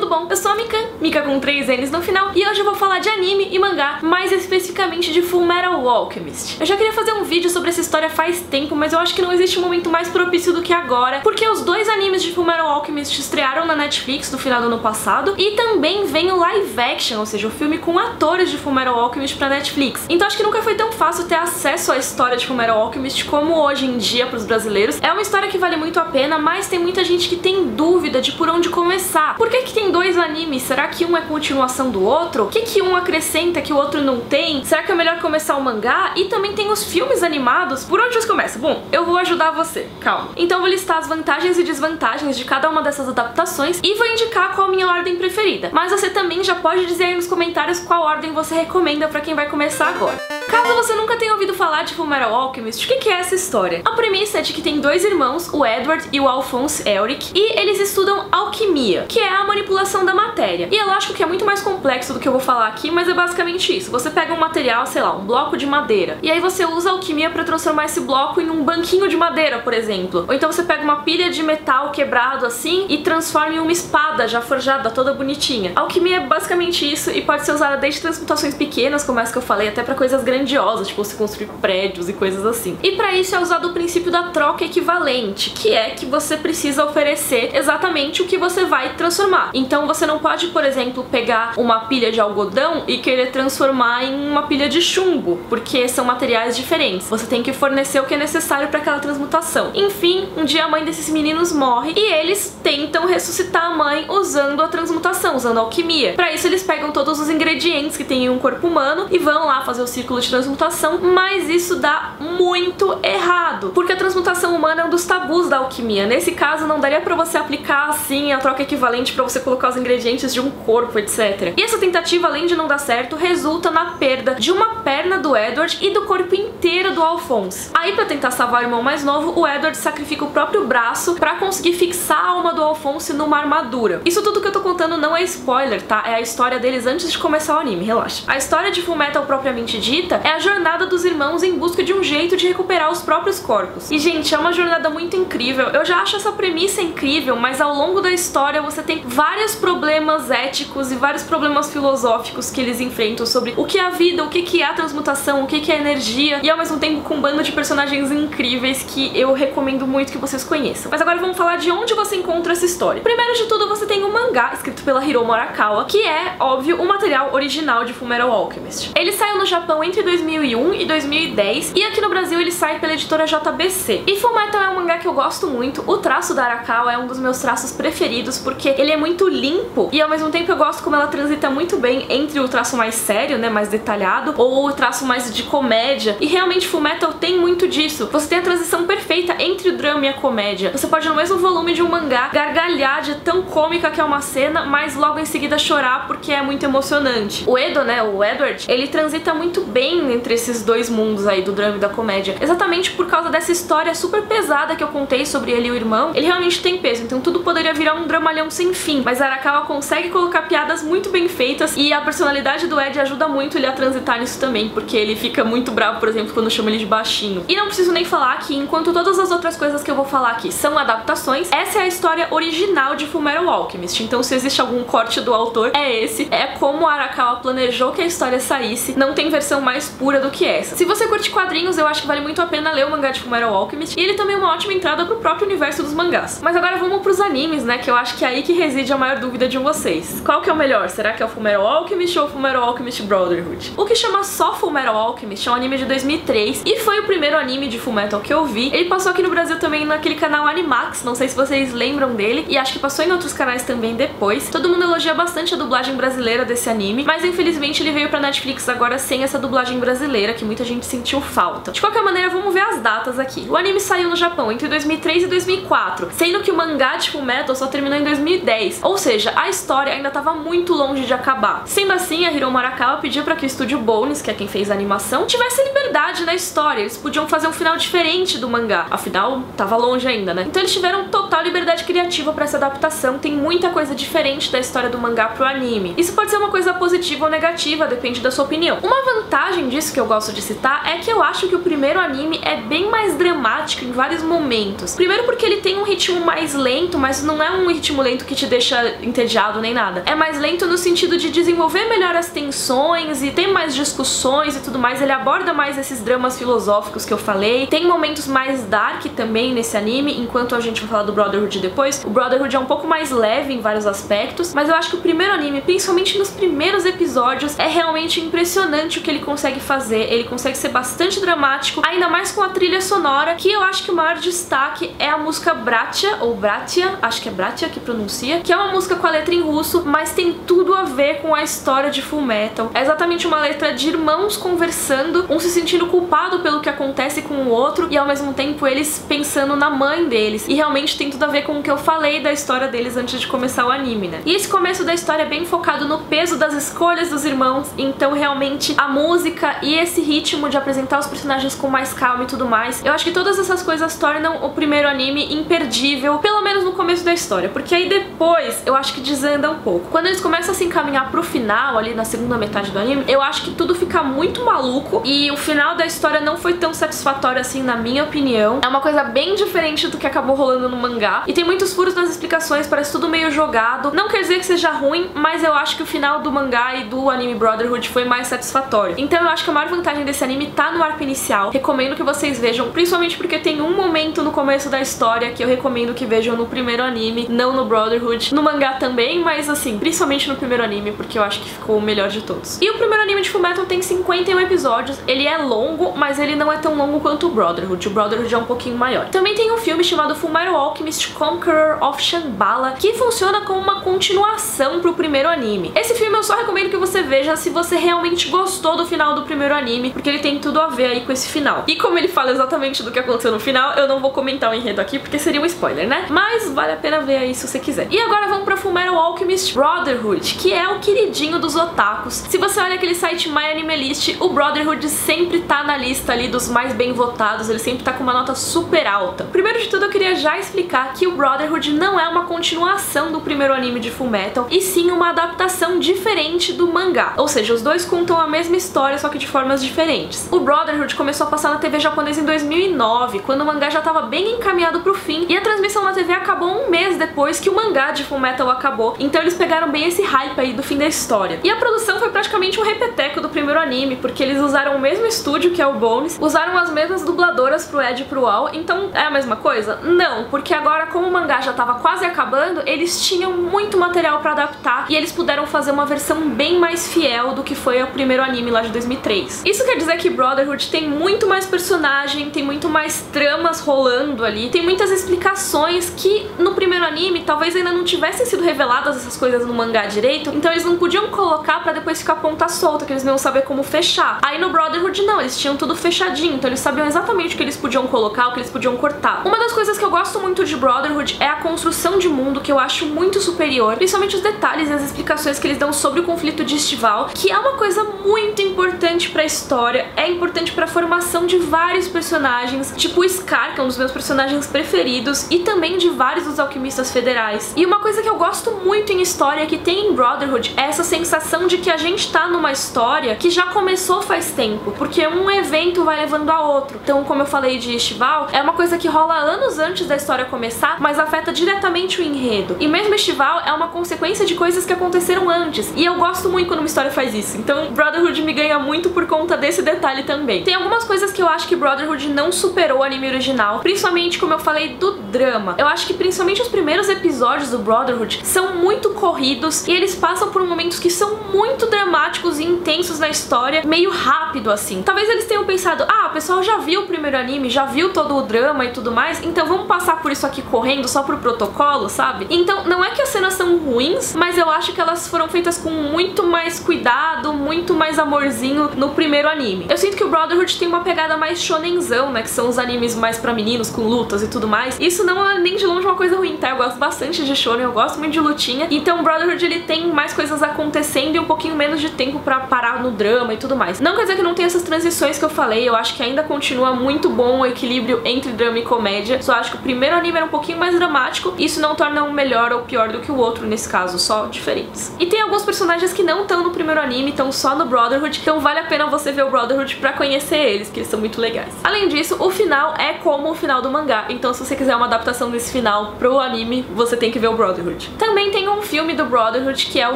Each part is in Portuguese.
tudo bom? Eu sou a Mika, Mika com 3 N's no final, e hoje eu vou falar de anime e mangá, mais especificamente de Fullmetal Alchemist. Eu já queria fazer um vídeo sobre essa história faz tempo, mas eu acho que não existe um momento mais propício do que agora, porque os dois animes de Fullmetal Alchemist estrearam na Netflix no final do ano passado, e também vem o live action, ou seja, o filme com atores de Fullmetal Alchemist pra Netflix. Então acho que nunca foi tão fácil ter acesso à história de Fullmetal Alchemist como hoje em dia pros brasileiros. É uma história que vale muito a pena, mas tem muita gente que tem dúvida de por onde começar. Por que tem dois animes? Será que um é continuação do outro? O que um acrescenta que o outro não tem? Será que é melhor começar o mangá? E também tem os filmes animados. Por onde você começa? Bom, eu vou ajudar você, calma. Então eu vou listar as vantagens e desvantagens de cada uma dessas adaptações e vou indicar qual a minha ordem preferida. Mas você também já pode dizer aí nos comentários qual ordem você recomenda pra quem vai começar agora. Caso você nunca tenha ouvido falar de Fullmetal Alchemist, o que é essa história? A premissa é de que tem dois irmãos, o Edward e o Alphonse Elric, e eles estudam alquimia, que é a manipulação da matéria. E é lógico que é muito mais complexo do que eu vou falar aqui, mas é basicamente isso. Você pega um material, sei lá, um bloco de madeira, e aí você usa a alquimia pra transformar esse bloco em um banquinho de madeira, por exemplo. Ou então você pega uma pilha de metal quebrado assim e transforma em uma espada já forjada, toda bonitinha. A alquimia é basicamente isso e pode ser usada desde transmutações pequenas, como essa que eu falei, até pra coisas grandiosas, tipo você construir prédios e coisas assim. E pra isso é usado o princípio da troca equivalente, que é que você precisa oferecer exatamente o que você vai transformar. Então você não pode, por exemplo, pegar uma pilha de algodão e querer transformar em uma pilha de chumbo, porque são materiais diferentes. Você tem que fornecer o que é necessário para aquela transmutação. Enfim, um dia a mãe desses meninos morre e eles tentam ressuscitar a mãe usando a transmutação, usando a alquimia. Pra isso eles pegam todos os ingredientes que tem em um corpo humano e vão lá fazer o círculo de transmutação, mas isso dá muito errado, porque a transmutação humana é um dos tabus da alquimia. Nesse caso não daria pra você aplicar assim a troca equivalente pra você colocar os ingredientes de um corpo, etc. E essa tentativa, além de não dar certo, resulta na perda de uma perna do Edward e do corpo inteiro do Alphonse. Aí pra tentar salvar o irmão mais novo, o Edward sacrifica o próprio braço pra conseguir fixar a alma do Alphonse numa armadura. Isso tudo que eu tô contando não é spoiler, tá? É a história deles antes de começar o anime, relaxa. A história de Fullmetal propriamente dita é a jornada dos irmãos em busca de um jeito de recuperar os próprios corpos. E gente, é uma jornada muito incrível. Eu já acho essa premissa incrível, mas ao longo da história você tem vários problemas éticos e vários problemas filosóficos que eles enfrentam sobre o que é a vida, o que é a transmutação, o que é a energia, e ao mesmo tempo com um bando de personagens incríveis que eu recomendo muito que vocês conheçam. Mas agora vamos falar de onde você encontra essa história. Primeiro de tudo, você tem um mangá escrito pela Hiromu Arakawa, que é, óbvio, o material original de Fullmetal Alchemist. Ele saiu no Japão entre 2001 e 2010, e aqui no Brasil ele sai pela editora JBC. E Fullmetal é um mangá que eu gosto muito. O traço da Arakawa é um dos meus traços preferidos, porque ele é muito limpo, e ao mesmo tempo eu gosto como ela transita muito bem entre o traço mais sério, né, mais detalhado, ou o traço mais de comédia, e realmente Fullmetal tem muito disso. Você tem a transição perfeita entre o drama e a comédia. Você pode, no mesmo volume de um mangá, gargalhar de tão cômica que é uma cena, mas logo em seguida chorar porque é muito emocionante. O Edo, né, o Edward, ele transita muito bem entre esses dois mundos aí, do drama e da comédia. Exatamente por causa dessa história super pesada que eu contei sobre ele e o irmão, ele realmente tem peso, então tudo poderia virar um dramalhão sem fim, mas a Arakawa consegue colocar piadas muito bem feitas, e a personalidade do Ed ajuda muito ele a transitar nisso também, porque ele fica muito bravo, por exemplo, quando chama ele de baixinho. E não preciso nem falar que, enquanto todas as outras coisas que eu vou falar aqui são adaptações, essa é a história original de Fullmetal Alchemist, então se existe algum corte do autor, é esse. É como a Arakawa planejou que a história saísse, não tem versão mais pura do que essa. Se você curte quadrinhos, eu acho que vale muito a pena ler o mangá de Fullmetal Alchemist, e ele também é uma ótima entrada pro próprio universo dos mangás. Mas agora vamos pros animes, né, que eu acho que é aí que reside a maior dúvida de vocês. Qual que é o melhor? Será que é o Fullmetal Alchemist ou o Fullmetal Alchemist Brotherhood? O que chama só Fullmetal Alchemist é um anime de 2003, e foi o primeiro anime de Fullmetal que eu vi. Ele passou aqui no Brasil também naquele canal Animax, não sei se vocês lembram dele, e acho que passou em outros canais também depois. Todo mundo elogia bastante a dublagem brasileira desse anime, mas infelizmente ele veio pra Netflix agora sem essa dublagem brasileira, que muita gente sentiu falta. De qualquer maneira, vamos ver as datas aqui. O anime saiu no Japão entre 2003 e 2004, sendo que o mangá de Fullmetal só terminou em 2010, ou seja, a história ainda estava muito longe de acabar. Sendo assim, a Hiromu Arakawa pediu para que o estúdio Bones, que é quem fez a animação, tivesse liberdade na história. Eles podiam fazer um final diferente do mangá, afinal, tava longe ainda, né? Então eles tiveram total liberdade criativa para essa adaptação, tem muita coisa diferente diferente da história do mangá pro anime. Isso pode ser uma coisa positiva ou negativa, depende da sua opinião. Uma vantagem disso que eu gosto de citar é que eu acho que o primeiro anime é bem mais dramático em vários momentos. Primeiro porque ele tem um ritmo mais lento, mas não é um ritmo lento que te deixa entediado nem nada. É mais lento no sentido de desenvolver melhor as tensões e ter mais discussões e tudo mais. Ele aborda mais esses dramas filosóficos que eu falei. Tem momentos mais dark também nesse anime, enquanto a gente vai falar do Brotherhood depois. O Brotherhood é um pouco mais leve em vários aspectos, mas eu acho que o primeiro anime, principalmente nos primeiros episódios, é realmente impressionante o que ele consegue fazer. Ele consegue ser bastante dramático, ainda mais com a trilha sonora, que eu acho que o maior destaque é a música Bratia, ou Bratia, acho que é Bratia que pronuncia, que é uma música com a letra em russo, mas tem tudo a ver com a história de Fullmetal. É exatamente uma letra de irmãos conversando, um se sentindo culpado pelo que acontece com o outro e ao mesmo tempo eles pensando na mãe deles. E realmente tem tudo a ver com o que eu falei da história deles antes de começar o anime, né? E esse começo da história é bem focado no peso das escolhas dos irmãos, então realmente a música e esse ritmo de apresentar os personagens com mais calma e tudo mais, eu acho que todas essas coisas tornam o primeiro anime imperdível, pelo menos no começo da história, porque aí depois eu acho que desanda um pouco. Quando eles começam a se encaminhar pro final, ali na segunda metade do anime, eu acho que tudo fica muito maluco e o final da história não foi tão satisfatório assim, na minha opinião. É uma coisa bem diferente do que acabou rolando no mangá e tem muitos furos nas explicações, parece tudo meio jogado. Não quer dizer que seja ruim, mas eu acho que o final do mangá e do anime Brotherhood foi mais satisfatório. Então eu acho que a maior vantagem desse anime tá no arco inicial. Recomendo que vocês vejam, principalmente porque tem um momento no começo da história que eu recomendo que vejam no primeiro anime, não no Brotherhood. No mangá também, mas assim, principalmente no primeiro anime, porque eu acho que ficou o melhor de todos. E o primeiro anime de Fullmetal tem 51 episódios, ele é longo, mas ele não é tão longo quanto o Brotherhood. O Brotherhood é um pouquinho maior. Também tem um filme chamado Fullmetal Alchemist Conqueror of Shambhala, que funciona como uma continuação pro primeiro anime. Esse filme eu só recomendo que você veja se você realmente gostou do final do primeiro anime, porque ele tem tudo a ver aí com esse final. E como ele fala exatamente do que aconteceu no final, eu não vou comentar o enredo aqui, porque seria um spoiler, né? Mas vale a pena ver aí se você quiser. E agora vamos pra Fullmetal Alchemist Brotherhood, que é o queridinho dos otakus. Se você olha aquele site MyAnimeList, o Brotherhood sempre tá na lista ali dos mais bem votados, ele sempre tá com uma nota super alta. Primeiro de tudo, eu queria já explicar que o Brotherhood não é uma continuação do primeiro anime de Fullmetal, e sim uma adaptação diferente do mangá. Ou seja, os dois contam a mesma história, só que de formas diferentes. O Brotherhood começou a passar na TV japonesa em 2009, quando o mangá já estava bem encaminhado pro fim, e a transmissão na TV acabou um mês depois que o mangá de Fullmetal acabou, então eles pegaram bem esse hype aí do fim da história. E a produção foi praticamente um repeteco do primeiro anime, porque eles usaram o mesmo estúdio, que é o Bones, usaram as mesmas dubladoras pro Ed e pro Al, então é a mesma coisa? Não, porque agora como o mangá já tava quase acabando, eles tinham muito material pra adaptar e eles puderam fazer uma versão bem mais fiel do que foi o primeiro anime lá de 2003. Isso quer dizer que Brotherhood tem muito mais personagem, tem muito mais tramas rolando ali, tem muitas explicações que no primeiro anime talvez ainda não tivessem sido reveladas essas coisas no mangá direito, então eles não podiam colocar pra depois ficar ponta solta, que eles não iam saber como fechar. Aí no Brotherhood não, eles tinham tudo fechadinho, então eles sabiam exatamente o que eles podiam colocar, o que eles podiam cortar. Uma das coisas que eu gosto muito de Brotherhood é a construção de mundo, que eu acho muito superior, principalmente os detalhes e as explicações que eles dão sobre o conflito de Estival, que é uma coisa muito importante pra história, é importante pra formação de vários personagens, tipo o Scar, que é um dos meus personagens preferidos, e também de vários dos alquimistas federais. E uma coisa que eu gosto muito em história, que tem em Brotherhood, é essa sensação de que a gente tá numa história que já começou faz tempo, porque um evento vai levando a outro. Então, como eu falei de Estival, é uma coisa que rola anos antes da história começar, mas afeta diretamente o enredo. E mesmo Estival é uma consequência de coisas que aconteceram antes, e eu gosto muito quando uma história faz isso. Então, Brotherhood me ganha muito por conta desse detalhe também. Tem algumas coisas que eu acho que Brotherhood não superou o anime original, principalmente, como eu falei, do drama. Eu acho que principalmente os primeiros episódios do Brotherhood são muito corridos e eles passam por momentos que são muito dramáticos e intensos na história, meio rápido assim. Talvez eles tenham pensado, ah, o pessoal já viu o primeiro anime, já viu todo o drama e tudo mais, então vamos passar por isso aqui correndo só pro protocolo, sabe? Então não é que as cenas são ruins, mas eu acho que elas foram feitas com muito mais cuidado, muito mais amorzinho no primeiro anime. Eu sinto que o Brotherhood tem uma pegada mais shonenzão, né, que são os animes mais pra meninos, com lutas e tudo mais. Isso não é nem de longe uma coisa ruim, tá? Eu gosto bastante de shonen, eu gosto muito de lutinha. Então Brotherhood, ele tem mais coisas acontecendo e um pouquinho menos de tempo pra parar no drama e tudo mais. Não quer dizer que não tem essas transições que eu falei, eu acho que ainda continua muito bom o equilíbrio entre drama e comédia. Só acho que o primeiro anime era um pouquinho mais dramático, e isso não torna um melhor ou pior do que o outro nesse caso, só diferentes. E tem alguns personagens que não estão no primeiro anime, estão só no Brotherhood, então vale a pena você ver o Brotherhood pra conhecer eles, que eles são muito legais. Além disso, o final é como o final do mangá, então se você quiser uma adaptação desse final pro anime, você tem que ver o Brotherhood. Também tem um filme do Brotherhood, que é o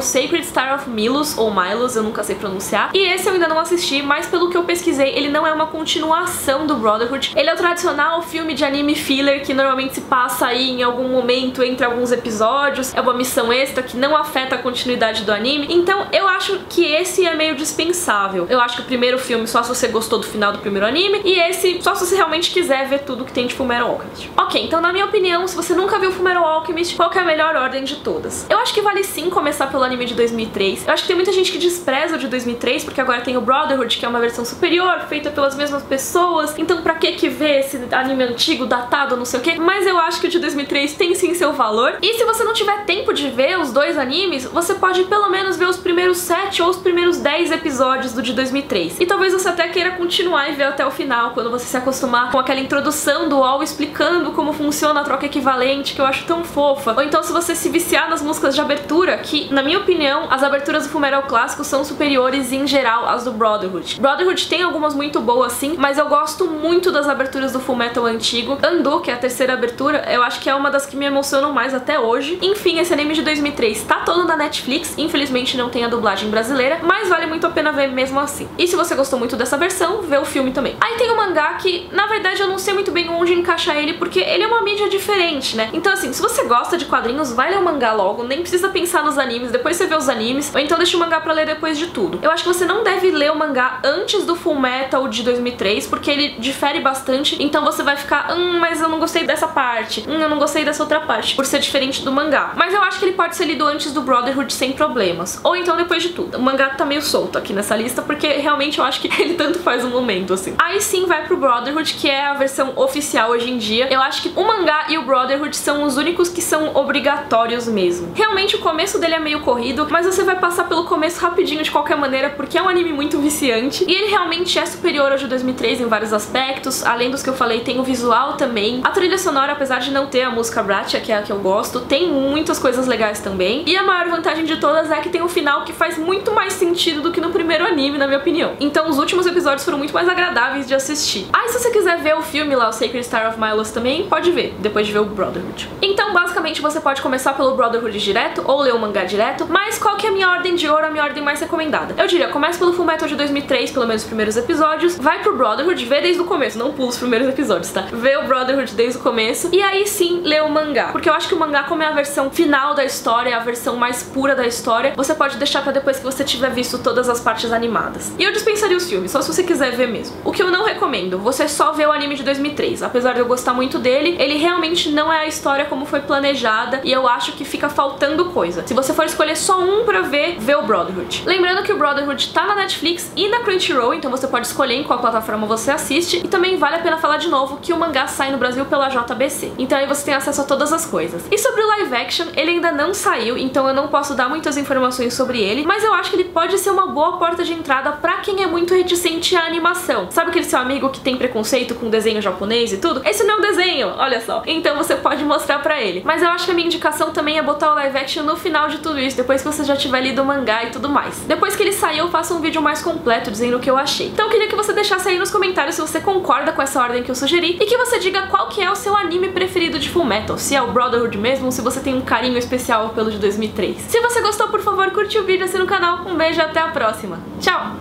Sacred Star of Milos, ou Milos, eu nunca sei pronunciar, e esse eu ainda não assisti, mas pelo que eu pesquisei, ele não é uma continuação do Brotherhood, ele é o tradicional filme de anime filler, que normalmente se passa aí em algum momento entre alguns episódios, é uma missão extra que não afeta a continuidade do anime, então eu acho que esse é meio dispensável. Eu acho que o primeiro filme só se você gostou do final do primeiro anime, e esse só se você realmente quiser ver tudo que tem de Fullmetal Alchemist. Ok, então na minha opinião, se você nunca viu Fullmetal Alchemist, qual que é a melhor ordem de todas? Eu acho que vale sim começar pelo anime de 2003. Eu acho que tem muita gente que despreza o de 2003, porque agora tem o Brotherhood, que é uma versão superior, feita pelas mesmas pessoas, então pra que ver esse anime antigo, datado, não sei o que? Mas eu acho que o de 2003 tem sim seu valor, e se você não tiver tempo de ver os dois animes, você pode pelo menos ver os primeiros 7 ou os primeiros 10 episódios do de 2003. E talvez você até queira continuar e ver até o final, quando você se acostumar com aquela introdução do UOL explicando como funciona a troca equivalente, que eu acho tão fofa. Ou então se você se viciar nas músicas de abertura, que, na minha opinião, as aberturas do Fullmetal clássico são superiores em geral às do Brotherhood. Brotherhood tem algumas muito boas sim, mas eu gosto muito das aberturas do Fullmetal antigo. Andu, que é a terceira abertura, eu acho que é uma das que me emocionam mais até hoje. Enfim, esse anime de 2003 tá todo na Netflix, infelizmente não tem a dublagem brasileira, mas vale muito a pena ver mesmo assim. E se você gostou muito dessa versão, vê o filme também. Aí tem o mangá que, na verdade, eu não sei muito bem onde encaixar ele, porque ele é uma mídia diferente, né? Então assim, se você gosta de quadrinhos, vai ler o mangá logo, nem precisa pensar nos animes, depois você vê os animes, ou então deixa o mangá pra ler depois de tudo. Eu acho que você não deve ler o mangá antes do Fullmetal de 2003, porque ele difere bastante, então você vai ficar, mas eu não gostei dessa parte, eu não gostei dessa outra parte, por ser diferente do mangá. Mas eu acho que ele pode ser lido antes do Brotherhood sem problemas, ou então depois de tudo. O mangá tá meio solto aqui nessa lista, porque realmente eu acho que ele tanto faz um momento, assim. Aí sim vai pro Brotherhood, que é a versão oficial hoje em dia. Eu acho que o mangá e o Brotherhood são os únicos que são obrigatórios mesmo. Realmente o começo dele é meio corrido, mas você vai passar pelo começo rapidinho de qualquer maneira, porque é um anime muito viciante, e ele realmente é superior ao de 2003 em vários aspectos. Além dos que eu falei, tem o visual também. A trilha sonora, apesar de não ter a música Bratia, que é a que eu gosto, tem muitas coisas legais também. E a maior vantagem de todas é que tem um final que faz muito mais sentido do que no primeiro anime, na minha opinião. Então os últimos episódios foram muito mais agradáveis de assistir. Aí se você quiser ver o filme lá, o Sacred Star of Milos também, pode ver, depois de ver o Brotherhood. Então basicamente você pode começar pelo Brotherhood direto, ou ler o mangá direto, mas qual que é a minha ordem de ouro, a minha ordem mais recomendada? Eu diria, começa pelo Fullmetal de 2003, pelo menos os primeiros episódios, vai pro Brotherhood, vê desde o começo, não pula os primeiros episódios, tá? Vê o Brotherhood desde o começo, e aí sim lê o mangá, porque eu acho que o mangá, como é a versão final da história, a versão mais pura da história, você pode deixar pra depois que você tiver visto todas as partes animadas. E eu dispensaria os filmes, só se você quiser ver mesmo. O que eu não recomendo, você só vê o anime de 2003. Apesar de eu gostar muito dele, ele realmente não é a história como foi planejada, e eu acho que fica faltando coisa. Se você for escolher só um pra ver, vê o Brotherhood. Lembrando que o Brotherhood tá na Netflix e na Crunchyroll, então você pode escolher em qual plataforma você assiste, e também vale a pena falar de novo que o mangá sai no Brasil pela JBC. Então aí você tem acesso a todas as coisas. E sobre o live action, ele ainda não saiu, então eu não posso dar muitas informações sobre ele, mas eu acho que ele pode ser uma boa porta de entrada pra quem é muito reticente à animação. Sabe aquele seu amigo que tem preconceito com desenho japonês e tudo? Esse não é um desenho, olha só. Então você pode mostrar pra ele. Mas eu acho que a minha indicação também é botar o live action no final de tudo isso, depois que você já tiver lido o mangá e tudo mais. Depois que ele sair, eu faço um vídeo mais completo dizendo o que eu achei. Então eu queria que você deixasse aí nos comentários se você concorda com essa ordem que eu sugeri, e que você diga qual que é o seu anime preferido de Fullmetal, se é o Brotherhood mesmo, ou se você tem um carinho especial pelo de 2003. Se você gostou, por favor, curte o vídeo, assina o canal. Um beijo e até a próxima. Tchau!